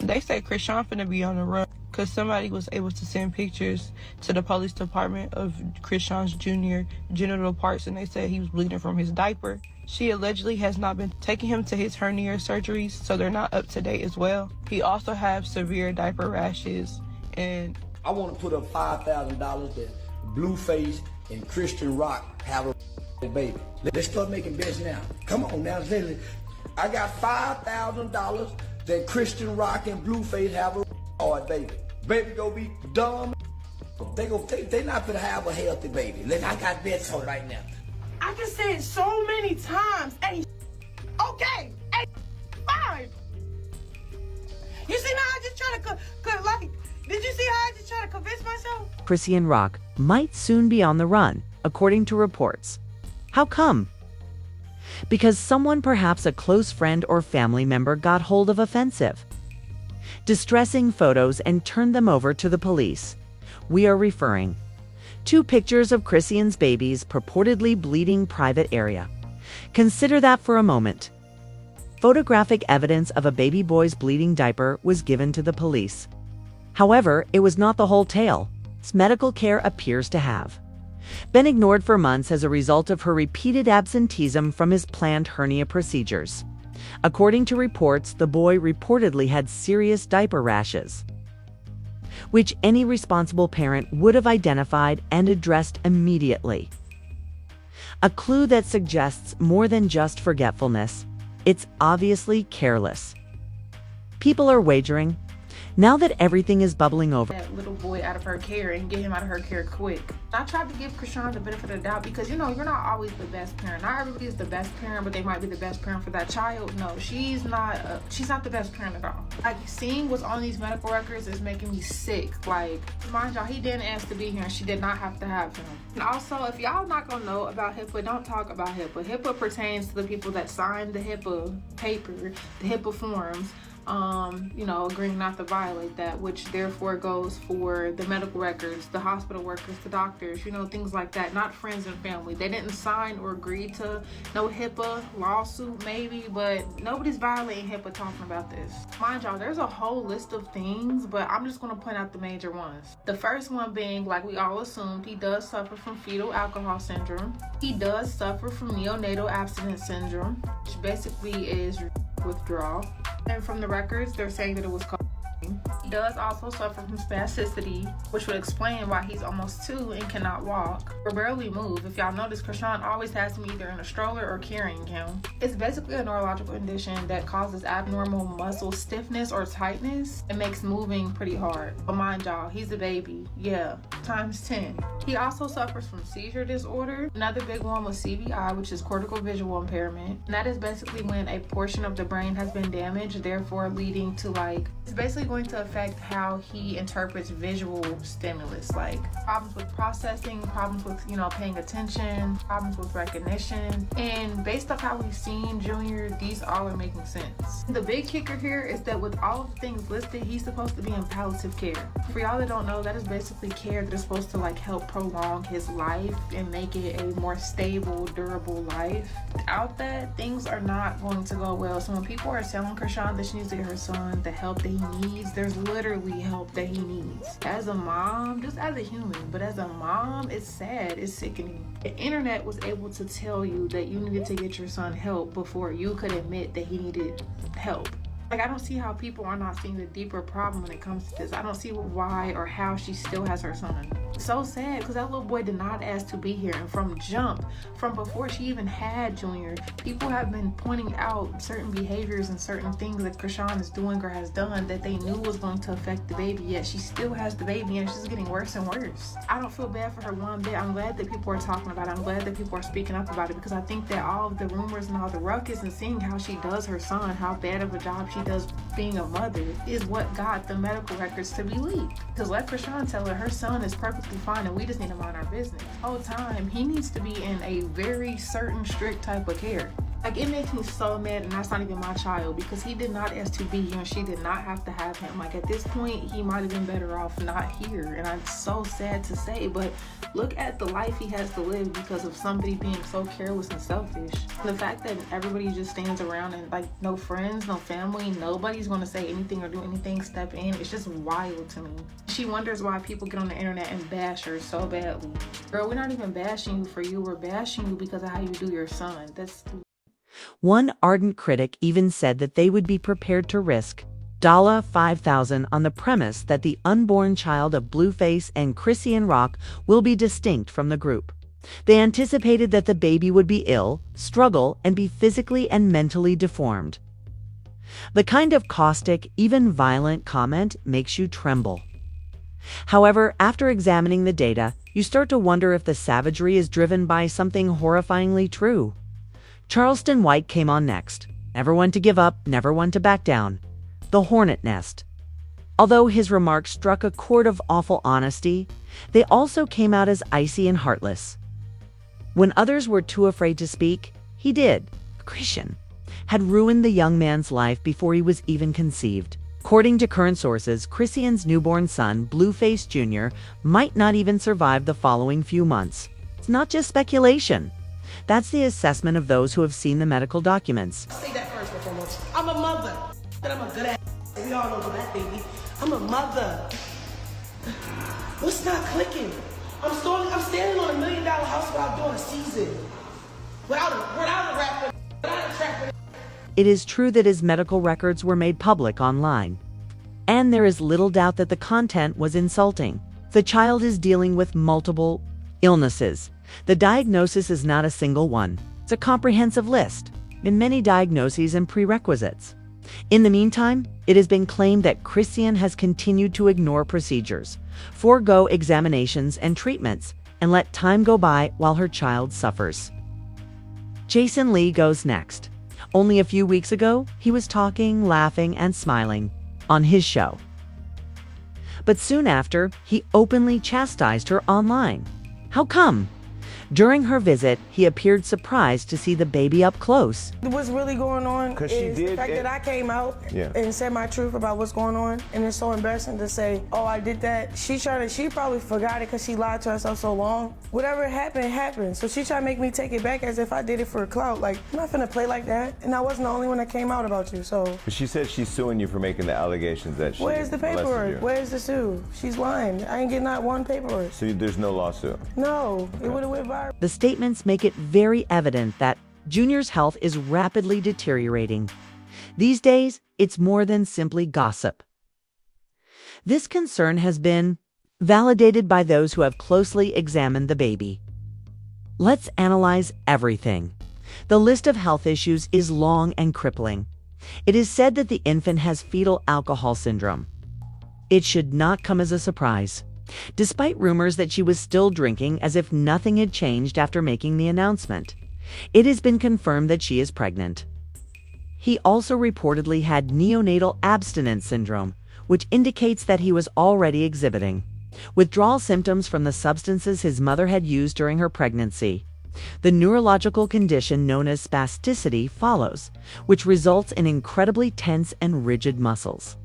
They say Chrisean finna be on the run because somebody was able to send pictures to the police department of Chrisean Jr. genital parts, and they said he was bleeding from his diaper. She allegedly has not been taking him to his hernia surgeries, so they're not up to date as well. He also has severe diaper rashes, and I want to put up $5,000 that Blueface and Chrisean Rock have a baby. Let's start making bets now. Come on now, literally. I got $5,000 that Chrisean Rock and Blueface have a baby. Baby gonna be dumb. They not gonna have a healthy baby. I got bets on right now. I just said so many times, hey, okay, hey, fine. You see how I just try to, did you see how I just try to convince myself? Chrisean Rock might soon be on the run, according to reports. How come? Because someone, perhaps a close friend or family member, got hold of offensive, distressing photos and turned them over to the police. We are referring to pictures of Chrisean's baby's purportedly bleeding private area. Consider that for a moment. Photographic evidence of a baby boy's bleeding diaper was given to the police. However, it was not the whole tale. Medical care appears to have been ignored for months as a result of her repeated absenteeism from his planned hernia procedures. According to reports, the boy reportedly had serious diaper rashes, which any responsible parent would have identified and addressed immediately. A clue that suggests more than just forgetfulness. It's obviously careless. People are wagering, now that everything is bubbling over, That little boy out of her care and get him out of her care quick. I tried to give Chrisean the benefit of the doubt because, you know, you're not always the best parent. Not everybody is the best parent, but they might be the best parent for that child. No, she's not the best parent at all. Like, seeing what's on these medical records is making me sick. Like, mind y'all, he didn't ask to be here and she did not have to have him. And also, if y'all not gonna know about HIPAA, don't talk about HIPAA. HIPAA pertains to the people that signed the HIPAA paper, the HIPAA forms, you know, agreeing not to violate that, which therefore goes for the medical records, the hospital workers, the doctors, you know, things like that, not friends and family. They didn't sign or agree to no HIPAA lawsuit maybe, but nobody's violating HIPAA talking about this. Mind y'all, there's a whole list of things, but I'm just going to point out the major ones. The first one being, like we all assumed, he does suffer from fetal alcohol syndrome. He does suffer from neonatal abstinence syndrome, which basically is withdrawal. And from the records, they're saying that it was cocaine. He does also suffer from spasticity, which would explain why he's almost 2 and cannot walk or barely move. If y'all notice, Chrisean always has him either in a stroller or carrying him. It's basically a neurological condition that causes abnormal muscle stiffness or tightness and makes moving pretty hard. But mind y'all, he's a baby. Yeah, times 10. He also suffers from seizure disorder. Another big one was CVI, which is cortical visual impairment. And that is basically when a portion of the brain has been damaged, therefore leading to, like, it's basically going to affect how he interprets visual stimulus, like problems with processing, problems with, you know, paying attention, problems with recognition. And based off how we've seen Junior, these all are making sense. The big kicker here is that with all of the things listed, he's supposed to be in palliative care. For y'all that don't know, that is basically care that is supposed to, like, help prolong his life and make it a more stable, durable life. Without that, things are not going to go well. So when people are telling Chrisean that she needs to get her son the help that he needs, there's literally help that he needs. As a mom, just as a human, but as a mom, it's sad, it's sickening. The internet was able to tell you that you needed to get your son help before you could admit that he needed help. Like, I don't see how people are not seeing the deeper problem when it comes to this. I don't see why or how she still has her son. It's so sad because that little boy did not ask to be here. And from jump, from before she even had Junior, people have been pointing out certain behaviors and certain things that Chrisean is doing or has done that they knew was going to affect the baby, yet she still has the baby and she's getting worse and worse. I don't feel bad for her one bit. I'm glad that people are talking about it. I'm glad that people are speaking up about it because I think that all of the rumors and all the ruckus and seeing how she does her son, how bad of a job she does being a mother, is what got the medical records to be leaked. Because let Chrisean tell her son is perfectly fine and we just need to mind our business. The whole time, he needs to be in a very certain strict type of care. Like, it makes me so mad, and that's not even my child, because he did not ask to be here and she did not have to have him. Like, at this point, he might have been better off not here, and I'm so sad to say, but look at the life he has to live because of somebody being so careless and selfish. The fact that everybody just stands around and, like, no friends, no family, nobody's going to say anything or do anything, step in, it's just wild to me. She wonders why people get on the internet and bash her so badly. Girl, we're not even bashing you for you, we're bashing you because of how you do your son. That's... One ardent critic even said that they would be prepared to risk $5,000 on the premise that the unborn child of Blueface and Chrisean Rock will be distinct from the group. They anticipated that the baby would be ill, struggle, and be physically and mentally deformed. The kind of caustic, even violent comment makes you tremble. However, after examining the data, you start to wonder if the savagery is driven by something horrifyingly true. Charleston White came on next. Never one to give up, never one to back down. The hornet nest. Although his remarks struck a chord of awful honesty, they also came out as icy and heartless. When others were too afraid to speak, he did. Chrisean had ruined the young man's life before he was even conceived. According to current sources, Chrisean's newborn son, Blueface Jr., might not even survive the following few months. It's not just speculation. That's the assessment of those who have seen the medical documents. Say that first and foremost. I'm a mother. And I'm a good ass. We all know that, baby. I'm a mother. What's not clicking? I'm standing on $1 million house without doing a season. Without a rapper, without a trapper. It is true that his medical records were made public online. And there is little doubt that the content was insulting. The child is dealing with multiple illnesses. The diagnosis is not a single one. It's a comprehensive list, in many diagnoses and prerequisites. In the meantime, it has been claimed that Chrisean has continued to ignore procedures, forego examinations and treatments, and let time go by while her child suffers. Jason Lee goes next. Only a few weeks ago, he was talking, laughing, and smiling on his show. But soon after, he openly chastised her online. How come? During her visit, he appeared surprised to see the baby up close. What's really going on is the fact that I came out and said my truth about what's going on, and it's so embarrassing to say, oh, I did that. She probably forgot it because she lied to herself so long. Whatever happened, happened. So she tried to make me take it back as if I did it for a clout. Like, I'm not finna play like that. And I wasn't the only one that came out about you, so. But she said she's suing you for making the allegations that she Where's the paperwork? Where's the sue? She's lying. I ain't getting not one paperwork. So there's no lawsuit? No, it would've went viral. The statements make it very evident that Junior's health is rapidly deteriorating. These days, it's more than simply gossip. This concern has been validated by those who have closely examined the baby. Let's analyze everything. The list of health issues is long and crippling. It is said that the infant has fetal alcohol syndrome. It should not come as a surprise, despite rumors that she was still drinking as if nothing had changed after making the announcement. It has been confirmed that she is pregnant. He also reportedly had neonatal abstinence syndrome, which indicates that he was already exhibiting withdrawal symptoms from the substances his mother had used during her pregnancy. The neurological condition known as spasticity follows, which results in incredibly tense and rigid muscles.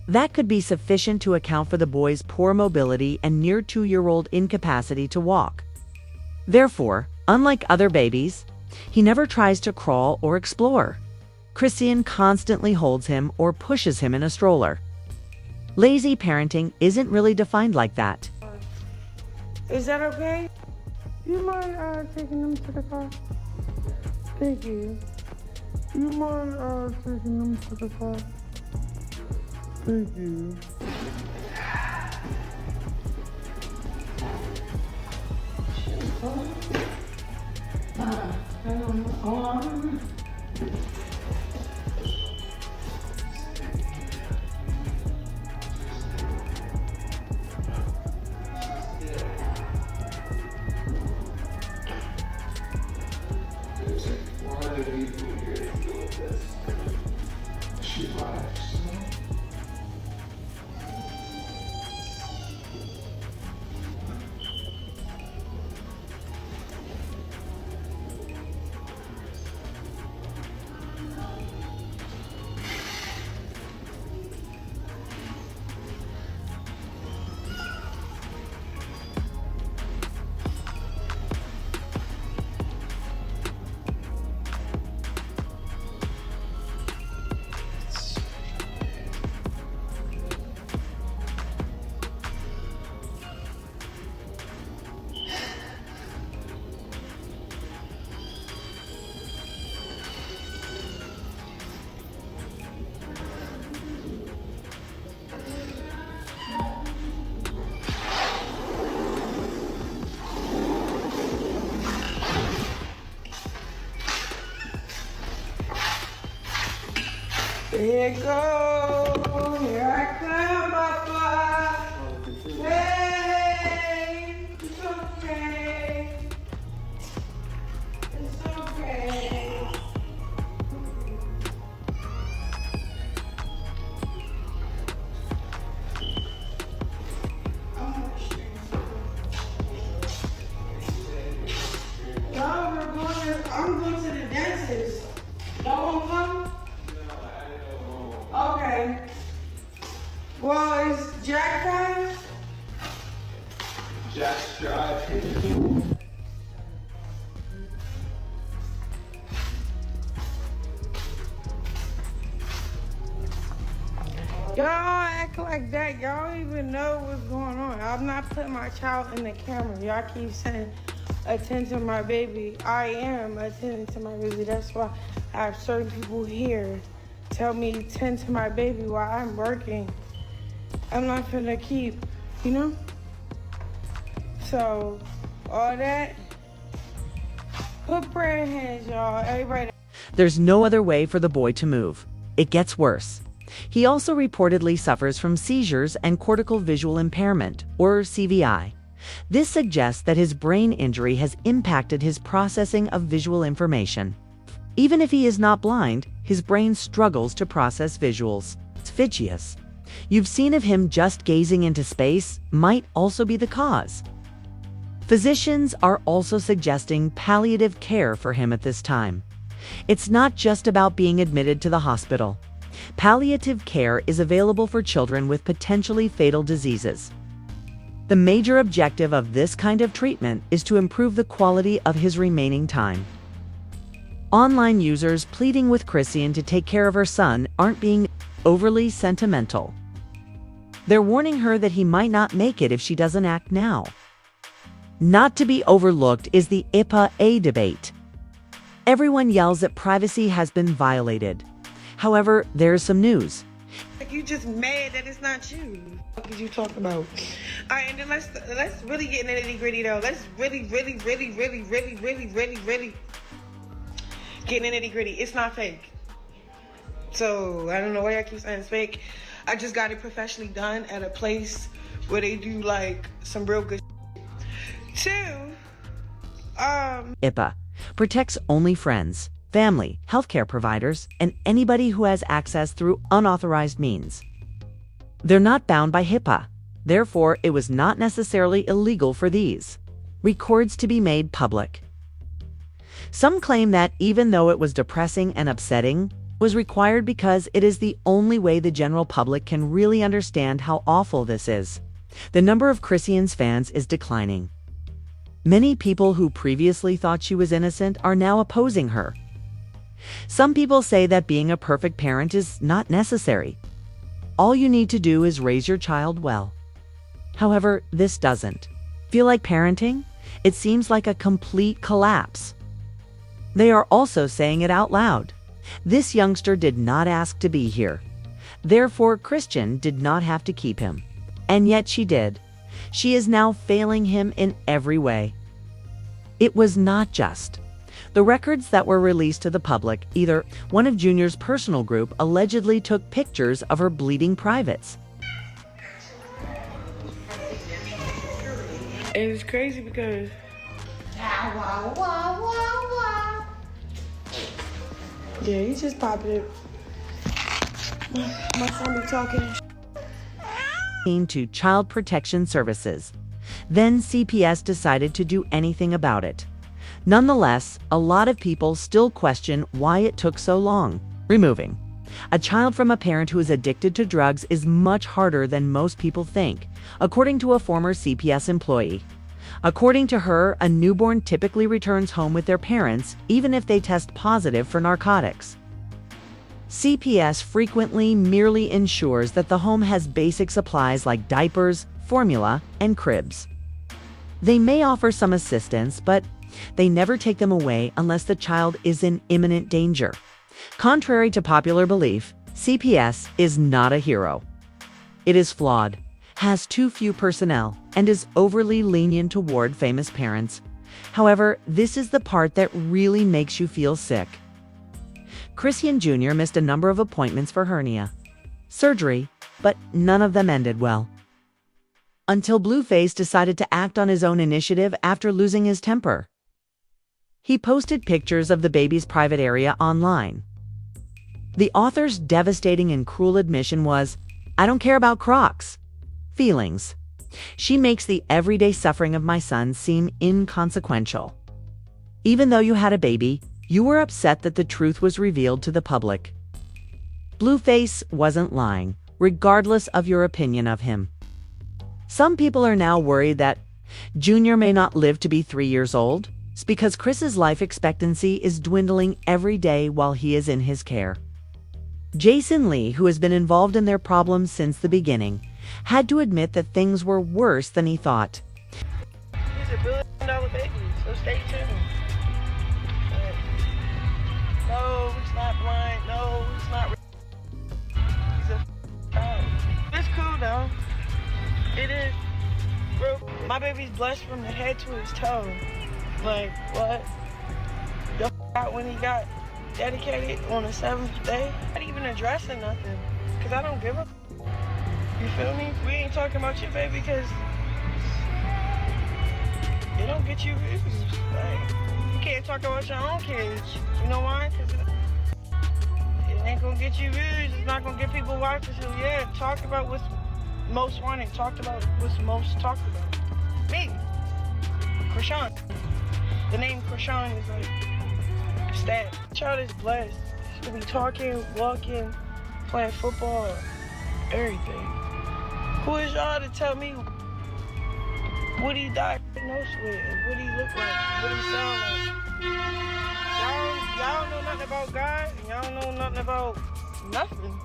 That could be sufficient to account for the boy's poor mobility and near 2-year-old incapacity to walk. Therefore, unlike other babies, he never tries to crawl or explore. Chrisean constantly holds him or pushes him in a stroller. Lazy parenting isn't really defined like that. Is that okay? You mind taking them to the car? Thank you. You mind taking them to the car? Thank you. Here it goes. Here I come, Papa. Hey, it's okay. It's okay. I'm going to the dentist. Y'all won't come? Okay. Well, is Jack coming? Jack's driving. Y'all act like that. Y'all don't even know what's going on. I'm not putting my child in the camera. Y'all keep saying, attend to my baby. I am attending to my baby. That's why I have certain people here tell me attend to my baby while I'm working. I'm not gonna keep, you know? So, all that, put prayer in hands, y'all. Everybody. There's no other way for the boy to move. It gets worse. He also reportedly suffers from seizures and cortical visual impairment, or CVI. This suggests that his brain injury has impacted his processing of visual information. Even if he is not blind, his brain struggles to process visuals. It's phygious. You've seen of him just gazing into space might also be the cause. Physicians are also suggesting palliative care for him at this time. It's not just about being admitted to the hospital. Palliative care is available for children with potentially fatal diseases. The major objective of this kind of treatment is to improve the quality of his remaining time. Online users pleading with Chrisean to take care of her son aren't being overly sentimental. They're warning her that he might not make it if she doesn't act now. Not to be overlooked is the IPA debate. Everyone yells that privacy has been violated. However, there's some news. Like you just mad that it's not you. What are you talking about? All right, and then let's really get in the nitty gritty though. Let's really get in the nitty gritty. It's not fake. So I don't know why I keep saying it's fake. I just got it professionally done at a place where they do like some real good shit. IPA protects only friends, family, healthcare providers, and anybody who has access through unauthorized means. They're not bound by HIPAA. Therefore, it was not necessarily illegal for these records to be made public. Some claim that even though it was depressing and upsetting, was required because it is the only way the general public can really understand how awful this is. The number of Chrisean's fans is declining. Many people who previously thought she was innocent are now opposing her. Some people say that being a perfect parent is not necessary. All you need to do is raise your child well. However, this doesn't feel like parenting. It seems like a complete collapse. They are also saying it out loud. This youngster did not ask to be here. Therefore, Chrisean did not have to keep him. And yet she did. She is now failing him in every way. It was not just. The records that were released to the public, either one of Junior's personal group allegedly took pictures of her bleeding privates. And it's crazy because yeah, he just popped it. My son be talking. To Child Protection Services. Then CPS decided to do anything about it. Nonetheless, a lot of people still question why it took so long. Removing a child from a parent who is addicted to drugs is much harder than most people think, according to a former CPS employee. According to her, a newborn typically returns home with their parents, even if they test positive for narcotics. CPS frequently merely ensures that the home has basic supplies like diapers, formula, and cribs. They may offer some assistance, but they never take them away unless the child is in imminent danger. Contrary to popular belief, CPS is not a hero. It is flawed, has too few personnel, and is overly lenient toward famous parents. However, this is the part that really makes you feel sick. Chrisean Jr. missed a number of appointments for hernia surgery, but none of them ended well. Until Blueface decided to act on his own initiative after losing his temper. He posted pictures of the baby's private area online. The author's devastating and cruel admission was, "I don't care about Crocs. Feelings. She makes the everyday suffering of my son seem inconsequential. Even though you had a baby, you were upset that the truth was revealed to the public." Blueface wasn't lying, regardless of your opinion of him. Some people are now worried that Junior may not live to be 3 years old. It's because Chris's life expectancy is dwindling every day while he is in his care. Jason Lee, who has been involved in their problems since the beginning, had to admit that things were worse than he thought. He's $1 billion baby, so stay tuned. No, he's not blind. No, he's not. He's a child. It's cool though. It is. Bro, my baby's blessed from the head to his toe. Like, what? The out when he got dedicated on the 7th day? Not even addressing nothing. Because I don't give a. You feel me? We ain't talking about your baby because it don't get you views. Like, you can't talk about your own kids. You know why? Because it ain't gonna get you views. It's not gonna get people watching. So yeah, talk about what's most wanted. Talk about what's most talked about. Me. Chrisean. The name Chrisean is like stat. Child is blessed. He'll be talking, walking, playing football, everything. Who is y'all to tell me what he diagnosed with, what he look like, what he sound like? Y'all don't know nothing about God, and y'all don't know nothing about nothing.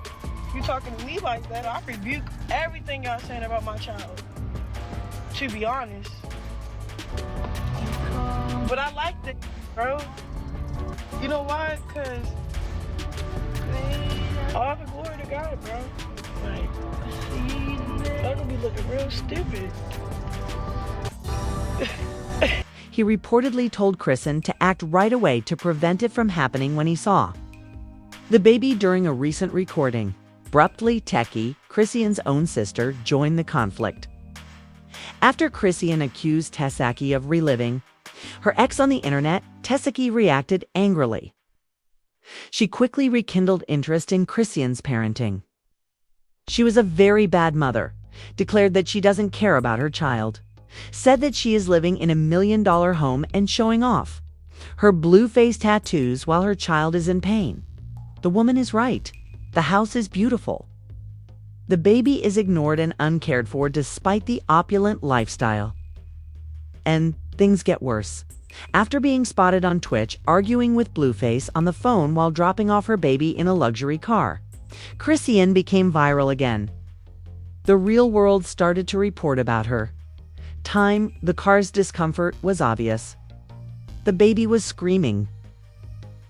If you talking to me like that, I rebuke everything y'all saying about my child. To be honest. But I like that, bro. You know why? Because all the glory to God, bro. Like, I'm gonna be looking real stupid. He reportedly told Chrisean to act right away to prevent it from happening when he saw the baby during a recent recording. Abruptly, Techie, Chrisean's own sister, joined the conflict. After Chrisean accused Tesaki of reliving her ex on the internet, Tesaki reacted angrily. She quickly rekindled interest in Chrisean's parenting. She was a very bad mother, declared that she doesn't care about her child, said that she is living in $1 million home and showing off her Blueface tattoos while her child is in pain. The woman is right. The house is beautiful. The baby is ignored and uncared for despite the opulent lifestyle. And things get worse. After being spotted on Twitch arguing with Blueface on the phone while dropping off her baby in a luxury car, Chrisean became viral again. The real world started to report about her. The car's discomfort was obvious. The baby was screaming.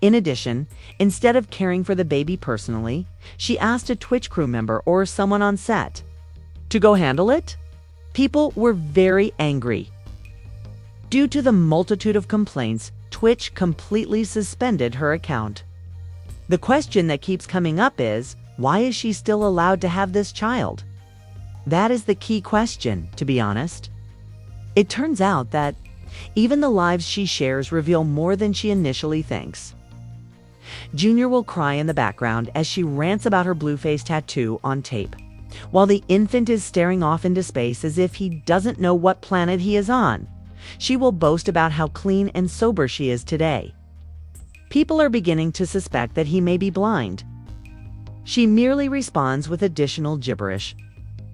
In addition, instead of caring for the baby personally, she asked a Twitch crew member or someone on set to go handle it. People were very angry. Due to the multitude of complaints, Twitch completely suspended her account. The question that keeps coming up is, why is she still allowed to have this child? That is the key question, to be honest. It turns out that even the lives she shares reveal more than she initially thinks. Junior will cry in the background as she rants about her Blueface tattoo on tape, while the infant is staring off into space as if he doesn't know what planet he is on. She will boast about how clean and sober she is today. People are beginning to suspect that he may be blind. She merely responds with additional gibberish.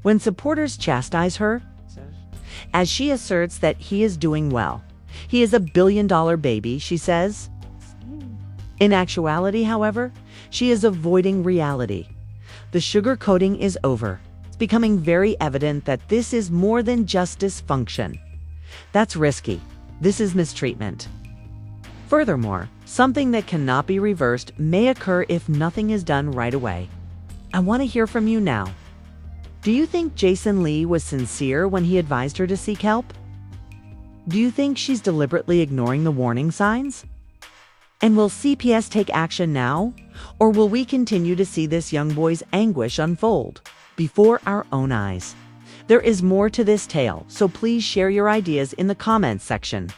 When supporters chastise her, as she asserts that he is doing well. He is $1 billion baby, she says. In actuality, however, she is avoiding reality. The sugarcoating is over. It's becoming very evident that this is more than just dysfunction. That's risky. This is mistreatment. Furthermore, something that cannot be reversed may occur if nothing is done right away. I want to hear from you now. Do you think Jason Lee was sincere when he advised her to seek help? Do you think she's deliberately ignoring the warning signs? And will CPS take action now? Or will we continue to see this young boy's anguish unfold before our own eyes? There is more to this tale, so please share your ideas in the comments section.